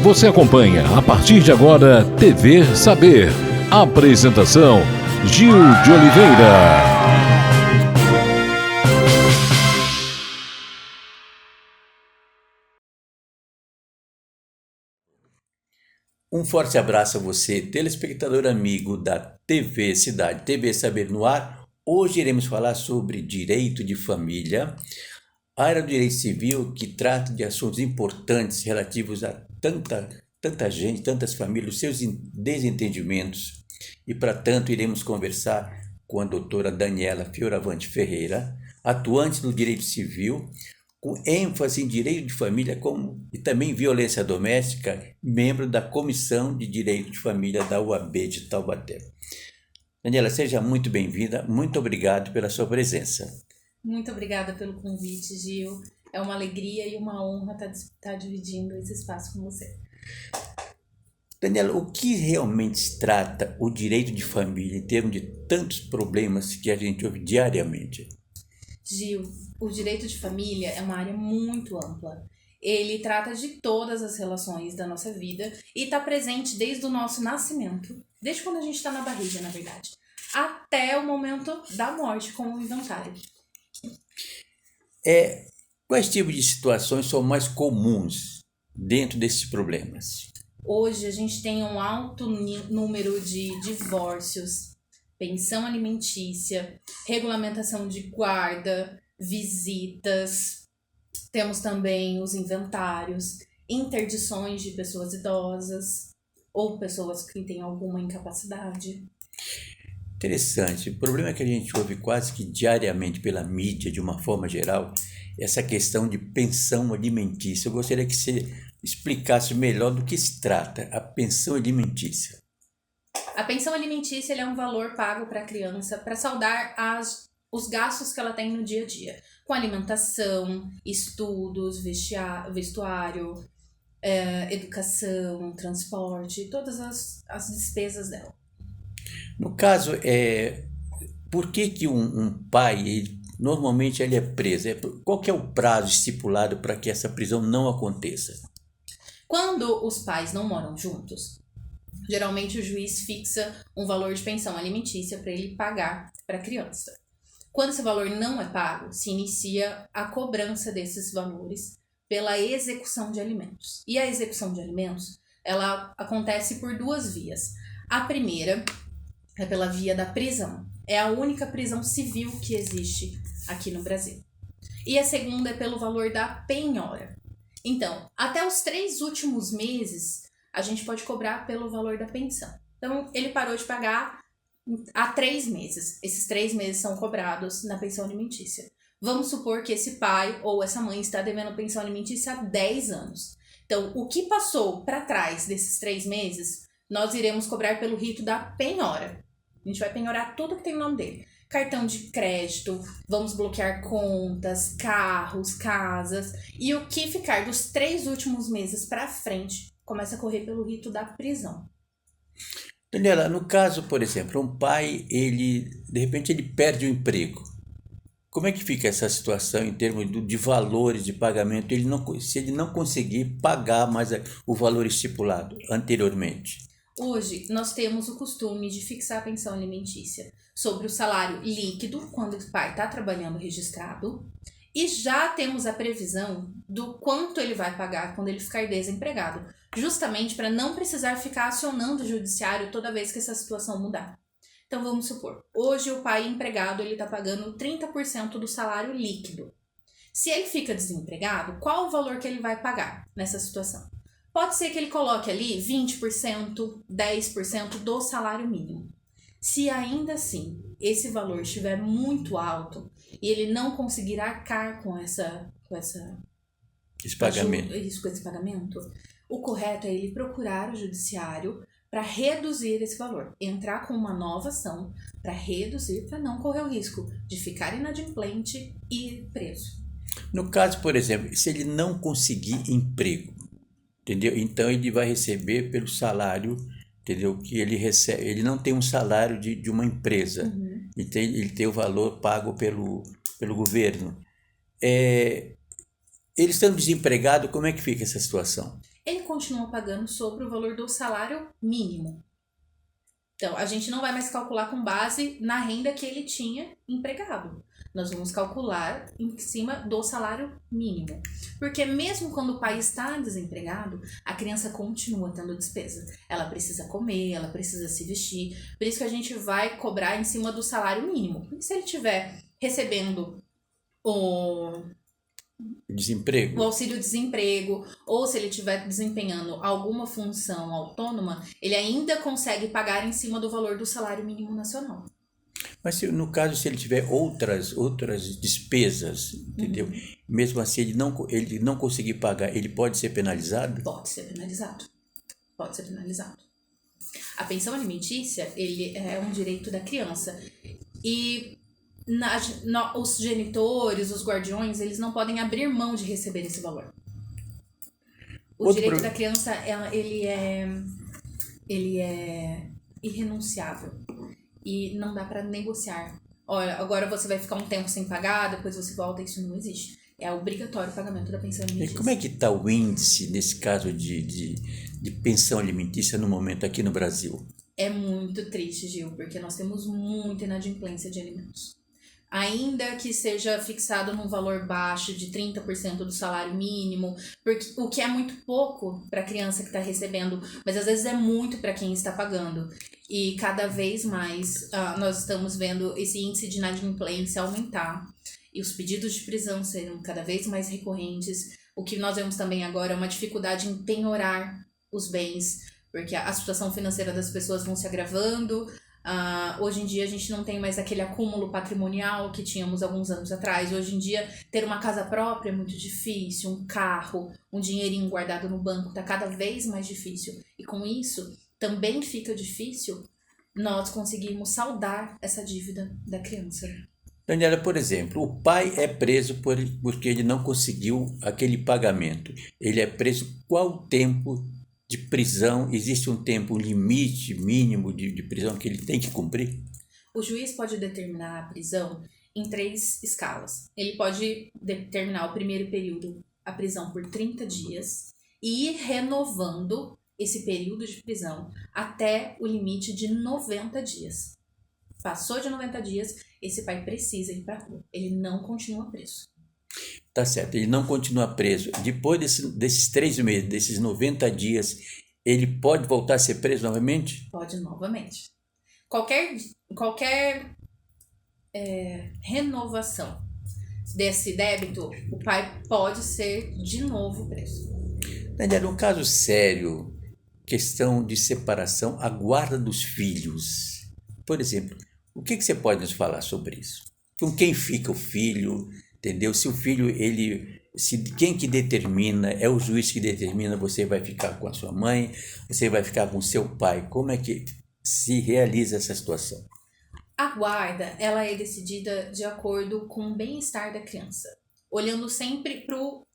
Você acompanha a partir de agora TV Saber. Apresentação Gil de Oliveira. Um forte abraço a você, telespectador amigo da TV Cidade, TV Saber no ar. Hoje iremos falar sobre direito de família, a área do direito civil que trata de assuntos importantes relativos a tanta gente, tantas famílias, os seus desentendimentos. E para tanto iremos conversar com a doutora Daniela Fioravante Ferreira, atuante no direito civil, com ênfase em direito de família e também violência doméstica, membro da Comissão de Direito de Família da UAB de Taubaté. Daniela, seja muito bem-vinda, muito obrigado pela sua presença. Muito obrigada pelo convite, Gil. É uma alegria e uma honra estar dividindo esse espaço com você. Daniela, o que realmente se trata o direito de família em termos de tantos problemas que a gente ouve diariamente? Gil, o direito de família é uma área muito ampla. Ele trata de todas as relações da nossa vida e está presente desde o nosso nascimento, desde quando a gente está na barriga, na verdade, até o momento da morte como inventário. Quais tipos de situações são mais comuns dentro desses problemas? Hoje a gente tem um alto número de divórcios, pensão alimentícia, regulamentação de guarda, visitas, temos também os inventários, interdições de pessoas idosas ou pessoas que têm alguma incapacidade. Interessante. O problema é que a gente ouve quase que diariamente pela mídia, de uma forma geral, essa questão de pensão alimentícia. Eu gostaria que você explicasse melhor do que se trata a pensão alimentícia. A pensão alimentícia é um valor pago para a criança para saldar os gastos que ela tem no dia a dia, com alimentação, estudos, vestuário, educação, transporte, todas as despesas dela. No caso, por que um pai, normalmente ele é preso? Qual que é o prazo estipulado para que essa prisão não aconteça? Quando os pais não moram juntos, geralmente o juiz fixa um valor de pensão alimentícia para ele pagar para a criança. Quando esse valor não é pago, se inicia a cobrança desses valores pela execução de alimentos. E a execução de alimentos, ela acontece por duas vias. A primeira é pela via da prisão. É a única prisão civil que existe aqui no Brasil. E a segunda é pelo valor da penhora. Então, até os 3 últimos meses, a gente pode cobrar pelo valor da pensão. Então, ele parou de pagar há 3 meses. Esses 3 meses são cobrados na pensão alimentícia. Vamos supor que esse pai ou essa mãe está devendo pensão alimentícia há 10 anos. Então, o que passou para trás desses 3 meses, nós iremos cobrar pelo rito da penhora. A gente vai penhorar tudo que tem o nome dele. Cartão de crédito, vamos bloquear contas, carros, casas. E o que ficar dos 3 últimos meses para frente começa a correr pelo rito da prisão. Daniela, no caso, por exemplo, um pai, de repente ele perde o emprego. Como é que fica essa situação em termos de valores de pagamento? Se ele não conseguir pagar mais o valor estipulado anteriormente? Hoje, nós temos o costume de fixar a pensão alimentícia sobre o salário líquido, quando o pai está trabalhando registrado, e já temos a previsão do quanto ele vai pagar quando ele ficar desempregado, justamente para não precisar ficar acionando o judiciário toda vez que essa situação mudar. Então, vamos supor, hoje o pai empregado está pagando 30% do salário líquido. Se ele fica desempregado, qual o valor que ele vai pagar nessa situação? Pode ser que ele coloque ali 20%, 10% do salário mínimo. Se ainda assim esse valor estiver muito alto e ele não conseguir arcar com esse pagamento, o correto é ele procurar o judiciário para reduzir esse valor, entrar com uma nova ação para reduzir, para não correr o risco de ficar inadimplente e preso. No caso, por exemplo, se ele não conseguir emprego, entendeu? Então ele vai receber pelo salário, entendeu? Que ele recebe, ele não tem um salário de uma empresa, ele tem o valor pago pelo governo. Ele estando desempregado, como é que fica essa situação? Ele continua pagando sobre o valor do salário mínimo. Então, a gente não vai mais calcular com base na renda que ele tinha empregado. Nós vamos calcular em cima do salário mínimo. Porque mesmo quando o pai está desempregado, a criança continua tendo despesa. Ela precisa comer, ela precisa se vestir. Por isso que a gente vai cobrar em cima do salário mínimo. Porque se ele estiver recebendo o Desemprego. auxílio-desemprego, ou se ele estiver desempenhando alguma função autônoma, ele ainda consegue pagar em cima do valor do salário mínimo nacional. Mas no caso, se ele tiver outras despesas, entendeu? Mesmo assim, ele não conseguir pagar, ele pode ser penalizado? Pode ser penalizado. Pode ser penalizado. A pensão alimentícia, ele é um direito da criança. E os genitores, os guardiões, eles não podem abrir mão de receber esse valor. O direito da criança, ele é irrenunciável. E não dá para negociar. Olha, agora você vai ficar um tempo sem pagar, depois você volta, isso não existe. É obrigatório o pagamento da pensão alimentícia. E como é que está o índice, nesse caso, de pensão alimentícia no momento aqui no Brasil? É muito triste, Gil, porque nós temos muita inadimplência de alimentos. Ainda que seja fixado num valor baixo de 30% do salário mínimo, porque, o que é muito pouco para a criança que está recebendo, mas às vezes é muito para quem está pagando. E cada vez mais nós estamos vendo esse índice de inadimplência aumentar e os pedidos de prisão serem cada vez mais recorrentes. O que nós vemos também agora é uma dificuldade em penhorar os bens, porque a situação financeira das pessoas vão se agravando. Hoje em dia a gente não tem mais aquele acúmulo patrimonial que tínhamos alguns anos atrás. Hoje em dia ter uma casa própria é muito difícil, um carro, um dinheirinho guardado no banco está cada vez mais difícil. E com isso também fica difícil nós conseguirmos saldar essa dívida da criança. Daniela, por exemplo, o pai é preso porque ele não conseguiu aquele pagamento. Ele é preso qual tempo de prisão? Existe um tempo, um limite mínimo de prisão que ele tem que cumprir? O juiz pode determinar a prisão em 3 escalas. Ele pode determinar o primeiro período, a prisão por 30 dias, e ir renovando esse período de prisão até o limite de 90 dias. Passou de 90 dias, esse pai precisa ir para a rua. Ele não continua preso. Tá certo, ele não continua preso. Depois desses 3 meses, desses 90 dias, ele pode voltar a ser preso novamente? Pode novamente. Qualquer renovação desse débito, o pai pode ser de novo preso. Daniela, um caso sério, questão de separação, a guarda dos filhos. Por exemplo, o que você pode nos falar sobre isso? Com quem fica o filho? Entendeu? Se o filho, quem que determina? É o juiz que determina, você vai ficar com a sua mãe, você vai ficar com o seu pai. Como é que se realiza essa situação? A guarda, ela é decidida de acordo com o bem-estar da criança, olhando sempre para o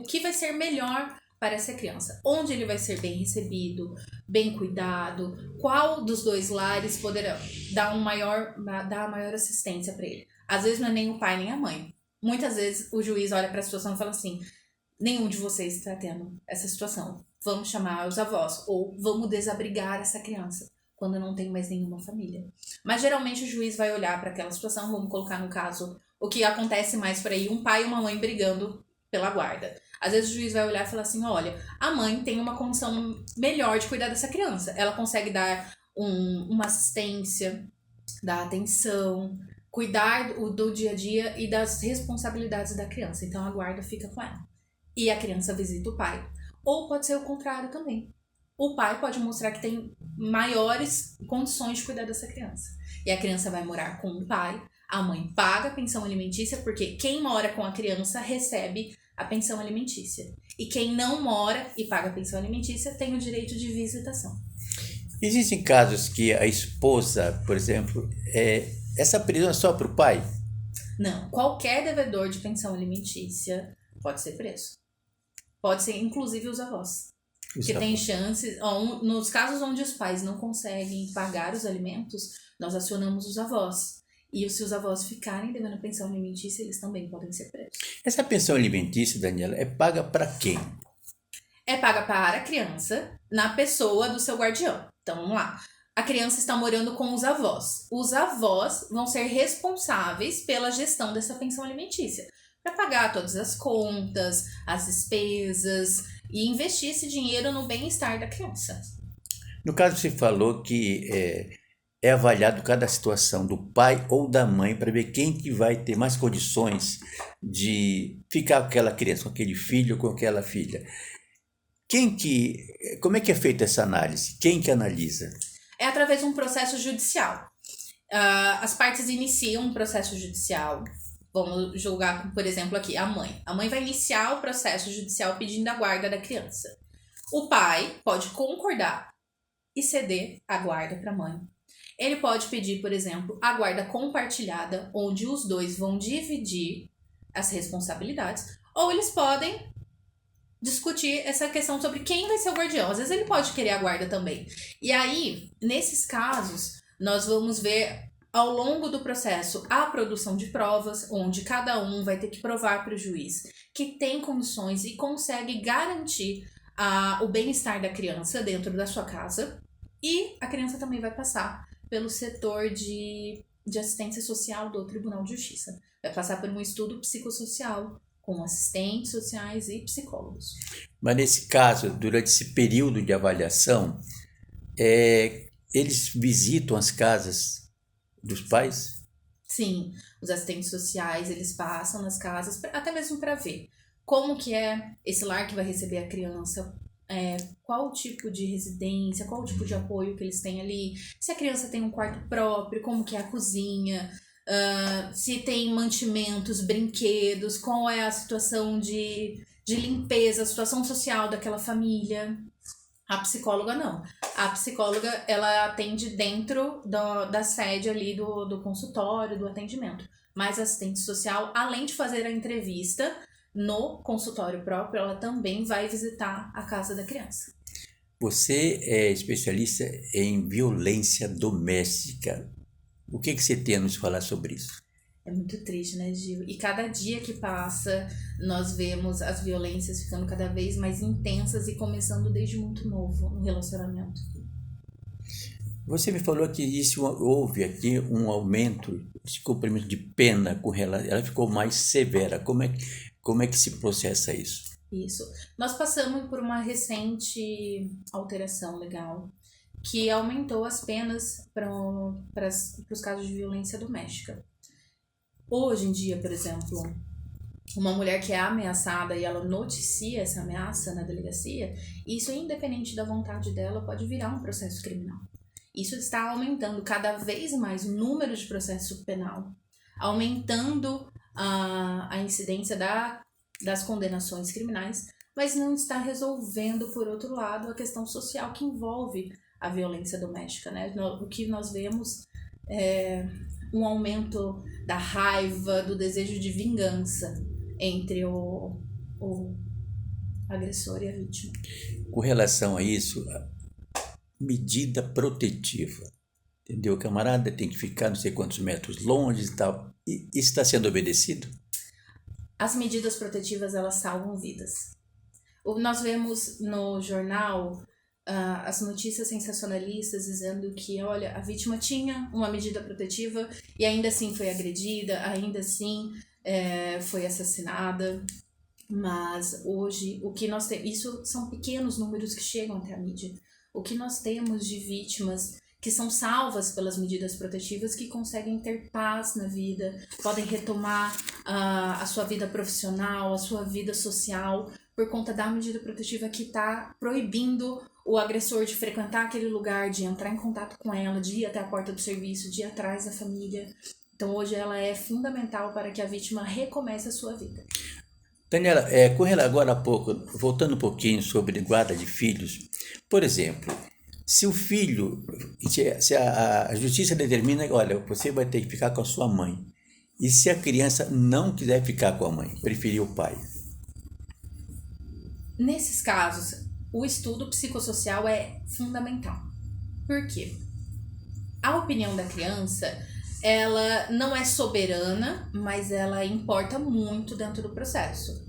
que vai ser melhor para essa criança. Onde ele vai ser bem recebido, bem cuidado, qual dos 2 lares poderá dar a maior assistência para ele. Às vezes não é nem o pai nem a mãe. Muitas vezes o juiz olha para a situação e fala assim: nenhum de vocês está tendo essa situação. Vamos chamar os avós ou vamos desabrigar essa criança quando não tem mais nenhuma família. Mas geralmente o juiz vai olhar para aquela situação, vamos colocar no caso o que acontece mais por aí, um pai e uma mãe brigando pela guarda. Às vezes o juiz vai olhar e falar assim: olha, a mãe tem uma condição melhor de cuidar dessa criança. Ela consegue dar uma assistência, dar atenção, cuidar do dia a dia e das responsabilidades da criança. Então a guarda fica com ela. E a criança visita o pai. Ou pode ser o contrário também. O pai pode mostrar que tem maiores condições de cuidar dessa criança. E a criança vai morar com o pai. A mãe paga a pensão alimentícia, porque quem mora com a criança recebe a pensão alimentícia. E quem não mora e paga a pensão alimentícia tem o direito de visitação. Existem casos que a esposa, por exemplo, essa prisão é só para o pai? Não. Qualquer devedor de pensão alimentícia pode ser preso. Pode ser, inclusive, os avós. Porque tem chances, nos casos onde os pais não conseguem pagar os alimentos, nós acionamos os avós. E se os avós ficarem devendo pensão alimentícia, eles também podem ser presos. Essa pensão alimentícia, Daniela, é paga para quem? é paga para a criança na pessoa do seu guardião. Então, vamos lá. A criança está morando com os avós. Os avós vão ser responsáveis pela gestão dessa pensão alimentícia, para pagar todas as contas, as despesas e investir esse dinheiro no bem-estar da criança. No caso, você falou que é avaliado cada situação do pai ou da mãe para ver quem que vai ter mais condições de ficar com aquela criança, com aquele filho ou com aquela filha. Como é que é feita essa análise? Quem que analisa? É através de um processo judicial. As partes iniciam um processo judicial. Vamos julgar, por exemplo, aqui a mãe. A mãe vai iniciar o processo judicial pedindo a guarda da criança. O pai pode concordar e ceder a guarda para a mãe. Ele pode pedir, por exemplo, a guarda compartilhada, onde os dois vão dividir as responsabilidades, ou eles podem discutir essa questão sobre quem vai ser o guardião. Às vezes ele pode querer a guarda também. E aí, nesses casos, nós vamos ver ao longo do processo a produção de provas, onde cada um vai ter que provar para o juiz que tem condições e consegue garantir o bem-estar da criança dentro da sua casa. E a criança também vai passar pelo setor de assistência social do Tribunal de Justiça. Vai passar por um estudo psicossocial com assistentes sociais e psicólogos. Mas nesse caso, durante esse período de avaliação, eles visitam as casas dos pais? Sim, os assistentes sociais, eles passam nas casas, até mesmo para ver como que é esse lar que vai receber a criança, qual o tipo de residência, qual o tipo de apoio que eles têm ali, se a criança tem um quarto próprio, como que é a cozinha, se tem mantimentos, brinquedos, qual é a situação de limpeza, a situação social daquela família. A psicóloga não. A psicóloga, ela atende dentro da sede ali do consultório, do atendimento. Mas a assistente social, além de fazer a entrevista no consultório próprio, ela também vai visitar a casa da criança. Você é especialista em violência doméstica. O que você tem a nos falar sobre isso? É muito triste, né, Gil? E cada dia que passa, nós vemos as violências ficando cada vez mais intensas e começando desde muito novo no relacionamento. Você me falou que houve aqui um aumento de cumprimento de pena com relação, ela ficou mais severa. Como é que se processa isso? Isso. Nós passamos por uma recente alteração legal que aumentou as penas para os casos de violência doméstica. Hoje em dia, por exemplo, uma mulher que é ameaçada e ela noticia essa ameaça na delegacia, isso, independente da vontade dela, pode virar um processo criminal. Isso está aumentando cada vez mais o número de processo penal, aumentando a incidência das condenações criminais, mas não está resolvendo, por outro lado, a questão social que envolve a violência doméstica, né? O que nós vemos é um aumento da raiva, do desejo de vingança entre o agressor e a vítima. Com relação a isso, medida protetiva, entendeu? O camarada tem que ficar não sei quantos metros longe e tal. E isso está sendo obedecido? As medidas protetivas, elas salvam vidas. Nós vemos no jornal as notícias sensacionalistas dizendo que, olha, a vítima tinha uma medida protetiva e ainda assim foi agredida, ainda assim foi assassinada. Mas hoje, o que nós temos, isso são pequenos números que chegam até a mídia. O que nós temos de vítimas que são salvas pelas medidas protetivas, que conseguem ter paz na vida, podem retomar a sua vida profissional, a sua vida social, por conta da medida protetiva que está proibindo o agressor de frequentar aquele lugar, de entrar em contato com ela, de ir até a porta do serviço, de ir atrás da família. Então hoje ela é fundamental para que a vítima recomece a sua vida. Daniela, com relação agora há pouco, voltando um pouquinho sobre guarda de filhos, por exemplo, se o filho, se a justiça determina, olha, você vai ter que ficar com a sua mãe, e se a criança não quiser ficar com a mãe, preferir o pai? Nesses casos, o estudo psicossocial é fundamental. Por quê? A opinião da criança, ela não é soberana, mas ela importa muito dentro do processo.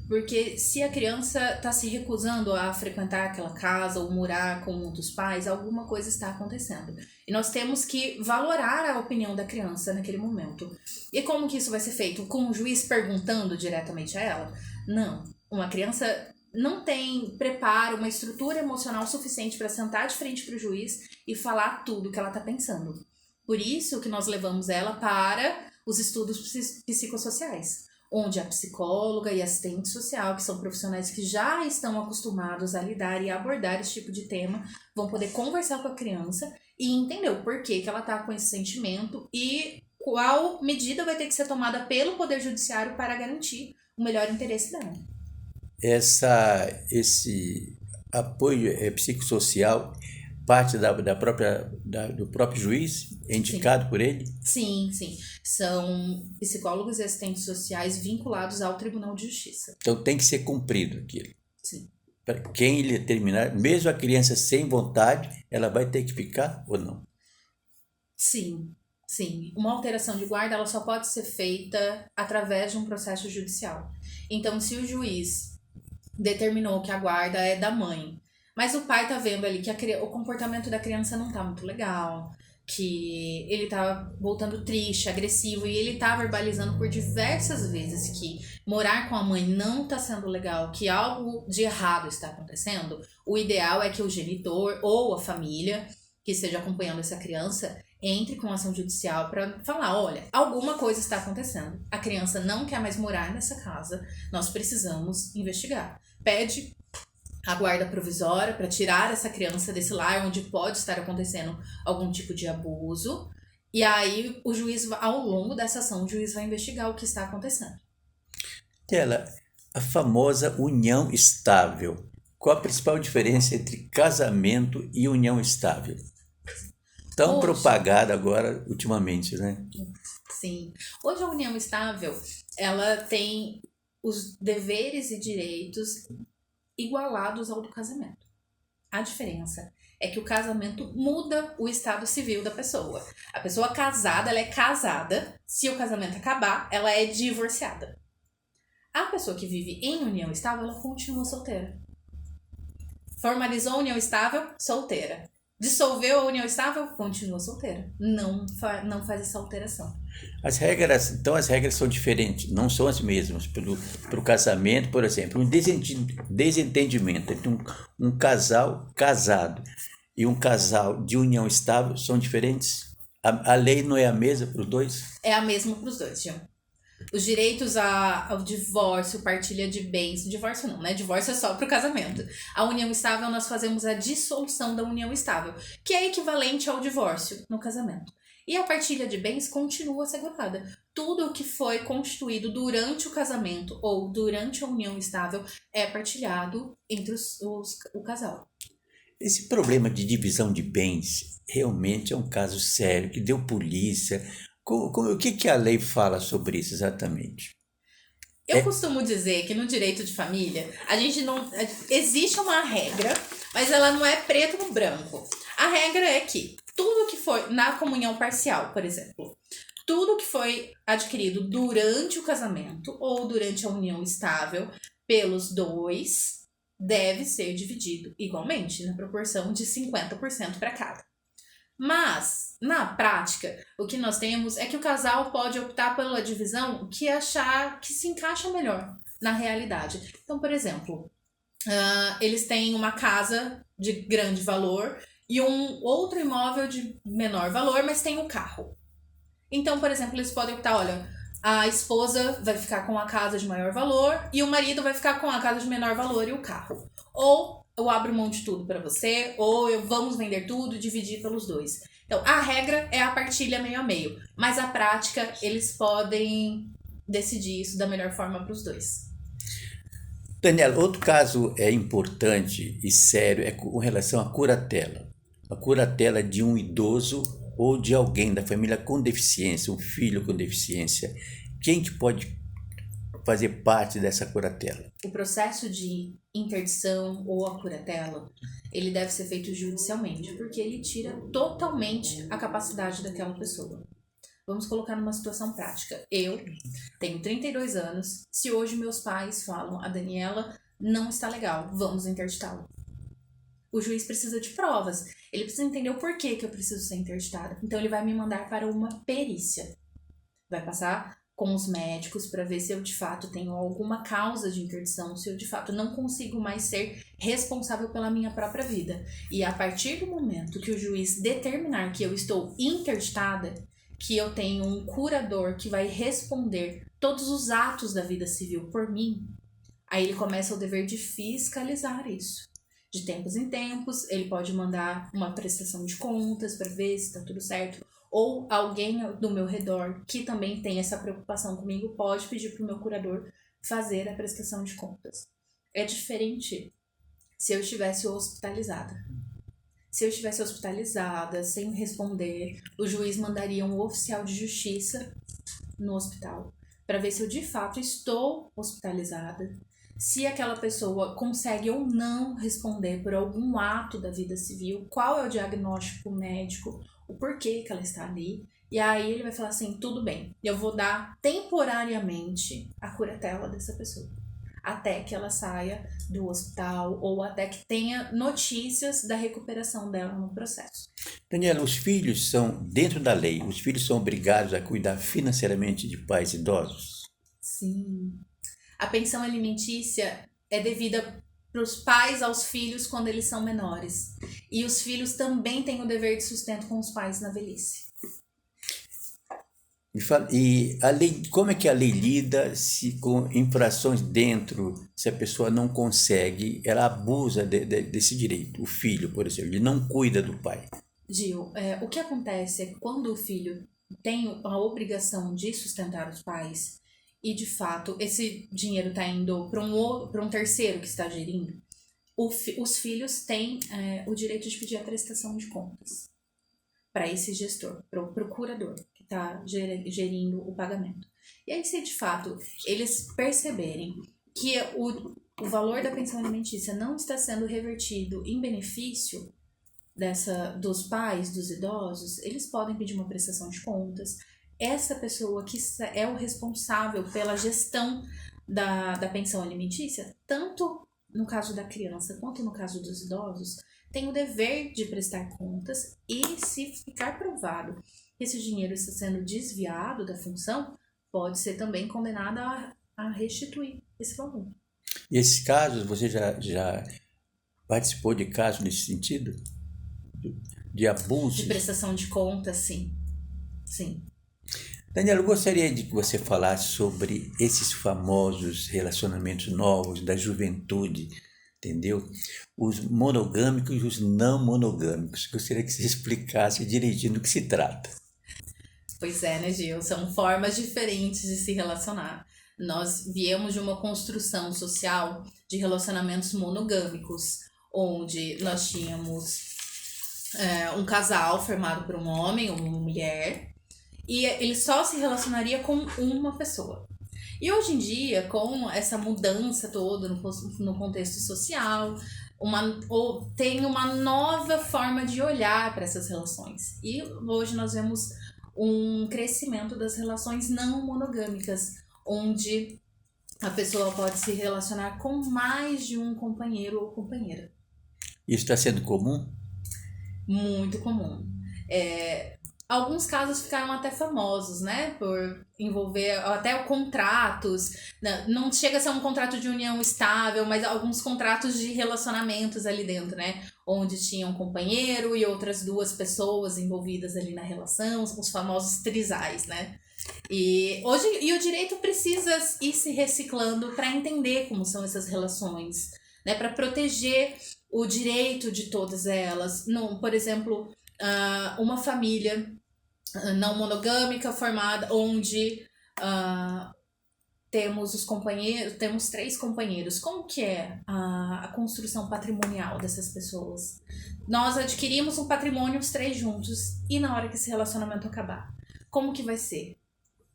Porque se a criança está se recusando a frequentar aquela casa ou morar com um dos pais, alguma coisa está acontecendo. E nós temos que valorar a opinião da criança naquele momento. E como que isso vai ser feito? Com o juiz perguntando diretamente a ela? Não. Uma criança não tem preparo, uma estrutura emocional suficiente para sentar de frente para o juiz e falar tudo que ela está pensando. Por isso que nós levamos ela para os estudos psicossociais, onde a psicóloga e assistente social, que são profissionais que já estão acostumados a lidar e abordar esse tipo de tema, vão poder conversar com a criança e entender o porquê que ela está com esse sentimento e qual medida vai ter que ser tomada pelo Poder Judiciário para garantir o melhor interesse dela. Esse apoio psicossocial parte do próprio juiz, é indicado por ele? Sim. São psicólogos e assistentes sociais vinculados ao Tribunal de Justiça. Então tem que ser cumprido aquilo. Sim. Para quem ele determinar, mesmo a criança sem vontade, ela vai ter que ficar ou não? Sim. Uma alteração de guarda ela só pode ser feita através de um processo judicial. Então, se o juiz determinou que a guarda é da mãe, mas o pai tá vendo ali que o comportamento da criança não tá muito legal, que ele tá voltando triste, agressivo, e ele tá verbalizando por diversas vezes que morar com a mãe não tá sendo legal, que algo de errado está acontecendo, o ideal é que o genitor ou a família que esteja acompanhando essa criança entre com ação judicial para falar, olha, alguma coisa está acontecendo, a criança não quer mais morar nessa casa, nós precisamos investigar. Pede a guarda provisória para tirar essa criança desse lar onde pode estar acontecendo algum tipo de abuso. E aí, o juiz, ao longo dessa ação, o juiz vai investigar o que está acontecendo. Tela, a famosa união estável. Qual a principal diferença entre casamento e união estável? Tão propagada agora, ultimamente, né? Sim. Hoje a união estável, ela tem os deveres e direitos igualados ao do casamento. A diferença é que o casamento muda o estado civil da pessoa. A pessoa casada, ela é casada. Se o casamento acabar, ela é divorciada. A pessoa que vive em união estável, ela continua solteira. Formalizou a união estável, solteira. Dissolveu a união estável, continua solteira. Não faz essa alteração. As regras são diferentes, não são as mesmas. Para o casamento, por exemplo, um desentendimento entre um casal casado e um casal de união estável são diferentes? A lei não é a mesma para os dois? É a mesma para os dois, João. Os direitos ao divórcio, partilha de bens, divórcio não, né? Divórcio é só para o casamento. A união estável, nós fazemos a dissolução da união estável, que é equivalente ao divórcio no casamento. E a partilha de bens continua assegurada. Tudo o que foi constituído durante o casamento ou durante a união estável é partilhado entre o casal. Esse problema de divisão de bens realmente é um caso sério, que deu polícia. O que a lei fala sobre isso exatamente? Eu costumo dizer que no direito de família, a gente não... Existe uma regra, mas ela não é preto no branco. A regra é que tudo que foi na comunhão parcial, por exemplo, tudo que foi adquirido durante o casamento ou durante a união estável pelos dois deve ser dividido igualmente, na proporção de 50% para cada. Mas, na prática, o que nós temos é que o casal pode optar pela divisão que achar que se encaixa melhor na realidade. Então, por exemplo, eles têm uma casa de grande valor e um outro imóvel de menor valor, mas tem um carro. Então, por exemplo, eles podem optar, olha, a esposa vai ficar com a casa de maior valor e o marido vai ficar com a casa de menor valor e o carro. Ou eu abro mão de tudo para você, ou vamos vender tudo e dividir pelos dois. Então, a regra é a partilha meio a meio, mas a prática, eles podem decidir isso da melhor forma para os dois. Daniela, outro caso importante e sério é com relação à curatela. A curatela de um idoso ou de alguém da família com deficiência, um filho com deficiência. Quem que pode fazer parte dessa curatela? O processo de interdição ou a curatela, ele deve ser feito judicialmente, porque ele tira totalmente a capacidade daquela pessoa. Vamos colocar numa situação prática. Eu tenho 32 anos. Se hoje meus pais falam, a Daniela não está legal, vamos interditá-la. O juiz precisa de provas. Ele precisa entender o porquê que eu preciso ser interditada. Então ele vai me mandar para uma perícia. Vai passar com os médicos para ver se eu de fato tenho alguma causa de interdição, se eu de fato não consigo mais ser responsável pela minha própria vida. E a partir do momento que o juiz determinar que eu estou interditada, que eu tenho um curador que vai responder todos os atos da vida civil por mim, aí ele começa o dever de fiscalizar isso. De tempos em tempos, ele pode mandar uma prestação de contas para ver se está tudo certo. Ou alguém do meu redor que também tem essa preocupação comigo pode pedir para o meu curador fazer a prestação de contas. É diferente se eu estivesse hospitalizada. Se eu estivesse hospitalizada, sem responder, o juiz mandaria um oficial de justiça no hospital para ver se eu de fato estou hospitalizada, se aquela pessoa consegue ou não responder por algum ato da vida civil, qual é o diagnóstico médico, o porquê que ela está ali. E aí ele vai falar assim, tudo bem, eu vou dar temporariamente a curatela dessa pessoa, até que ela saia do hospital ou até que tenha notícias da recuperação dela no processo. Daniela, os filhos são, dentro da lei, os filhos são obrigados a cuidar financeiramente de pais idosos? Sim. A pensão alimentícia é devida para os pais aos filhos quando eles são menores. E os filhos também têm o dever de sustento com os pais na velhice. E a lei, como é que a lei lida com infrações dentro, se a pessoa não consegue, ela abusa desse direito? O filho, por exemplo, ele não cuida do pai. Gil, o que acontece é que quando o filho tem a obrigação de sustentar os pais e, de fato, esse dinheiro está indo para um terceiro que está gerindo, os filhos têm o direito de pedir a prestação de contas para esse gestor, para o procurador que está gerindo o pagamento. E aí, se de fato eles perceberem que o valor da pensão alimentícia não está sendo revertido em benefício dos pais, dos idosos, eles podem pedir uma prestação de contas. Essa pessoa que é o responsável pela gestão da pensão alimentícia, tanto no caso da criança quanto no caso dos idosos, tem o dever de prestar contas e, se ficar provado que esse dinheiro está sendo desviado da função, pode ser também condenada a restituir esse valor. E esses casos, você já participou de casos nesse sentido? De abuso? De prestação de contas, sim. Sim. Daniela, eu gostaria de que você falasse sobre esses famosos relacionamentos novos da juventude, entendeu? Os monogâmicos e os não monogâmicos. Gostaria que você explicasse direitinho do que se trata. Pois é, né, Gil? São formas diferentes de se relacionar. Nós viemos de uma construção social de relacionamentos monogâmicos, onde nós tínhamos um casal formado por um homem ou uma mulher, e ele só se relacionaria com uma pessoa. E hoje em dia, com essa mudança toda no contexto social, tem uma nova forma de olhar para essas relações. E hoje nós vemos um crescimento das relações não monogâmicas, onde a pessoa pode se relacionar com mais de um companheiro ou companheira. Isso está sendo comum? Muito comum. Alguns casos ficaram até famosos, né? Por envolver até contratos. Não chega a ser um contrato de união estável, mas alguns contratos de relacionamentos ali dentro, né? Onde tinha um companheiro e outras duas pessoas envolvidas ali na relação, os famosos trisais, né? E o direito precisa ir se reciclando para entender como são essas relações, né? Para proteger o direito de todas elas. Por exemplo, uma família não monogâmica formada onde temos 3 companheiros. Como que é a construção patrimonial dessas pessoas? Nós adquirimos um patrimônio os 3 juntos, e na hora que esse relacionamento acabar, como que vai ser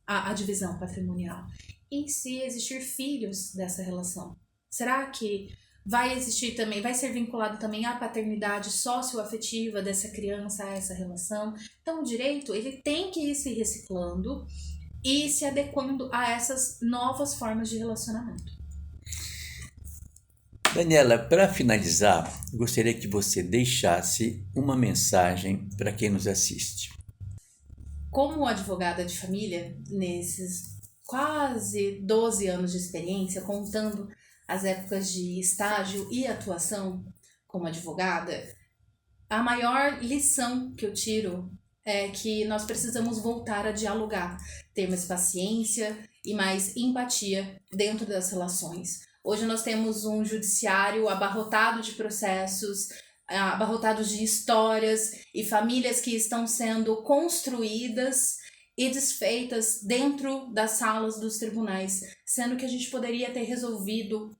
a divisão patrimonial? E se existir filhos dessa relação? Será que vai existir também, vai ser vinculado também à paternidade socioafetiva dessa criança, a essa relação. Então, o direito, ele tem que ir se reciclando e se adequando a essas novas formas de relacionamento. Daniela, para finalizar, eu gostaria que você deixasse uma mensagem para quem nos assiste. Como advogada de família, nesses quase 12 anos de experiência, contando as épocas de estágio e atuação como advogada, a maior lição que eu tiro é que nós precisamos voltar a dialogar, ter mais paciência e mais empatia dentro das relações. Hoje nós temos um judiciário abarrotado de processos, abarrotados de histórias e famílias que estão sendo construídas e desfeitas dentro das salas dos tribunais, sendo que a gente poderia ter resolvido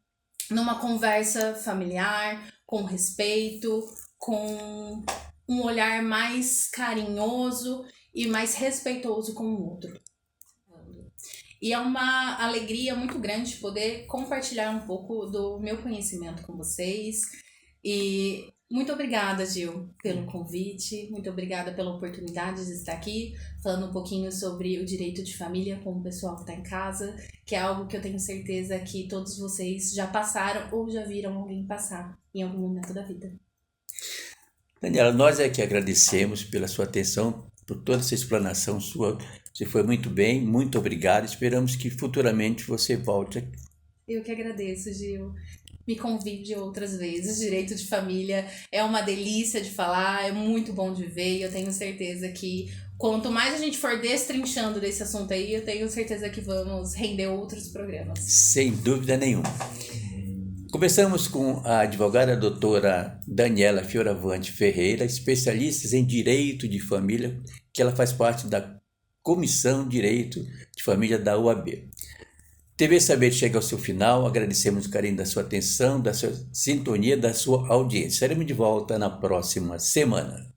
numa conversa familiar, com respeito, com um olhar mais carinhoso e mais respeitoso com o outro. E é uma alegria muito grande poder compartilhar um pouco do meu conhecimento com vocês. E muito obrigada, Gil, pelo convite. Muito obrigada pela oportunidade de estar aqui, falando um pouquinho sobre o direito de família com o pessoal que está em casa, que é algo que eu tenho certeza que todos vocês já passaram ou já viram alguém passar em algum momento da vida. Daniela, nós é que agradecemos pela sua atenção, por toda essa explanação sua. Você foi muito bem, muito obrigado. Esperamos que futuramente você volte aqui. Eu que agradeço, Gil. Me convide outras vezes. Direito de família é uma delícia de falar, é muito bom de ver, e eu tenho certeza que quanto mais a gente for destrinchando desse assunto aí, eu tenho certeza que vamos render outros programas. Sem dúvida nenhuma. Conversamos com a advogada doutora Daniela Fioravante Ferreira, especialista em Direito de Família, que ela faz parte da Comissão Direito de Família da UAB. TV Saber chega ao seu final, agradecemos o carinho da sua atenção, da sua sintonia, da sua audiência. Estaremos de volta na próxima semana.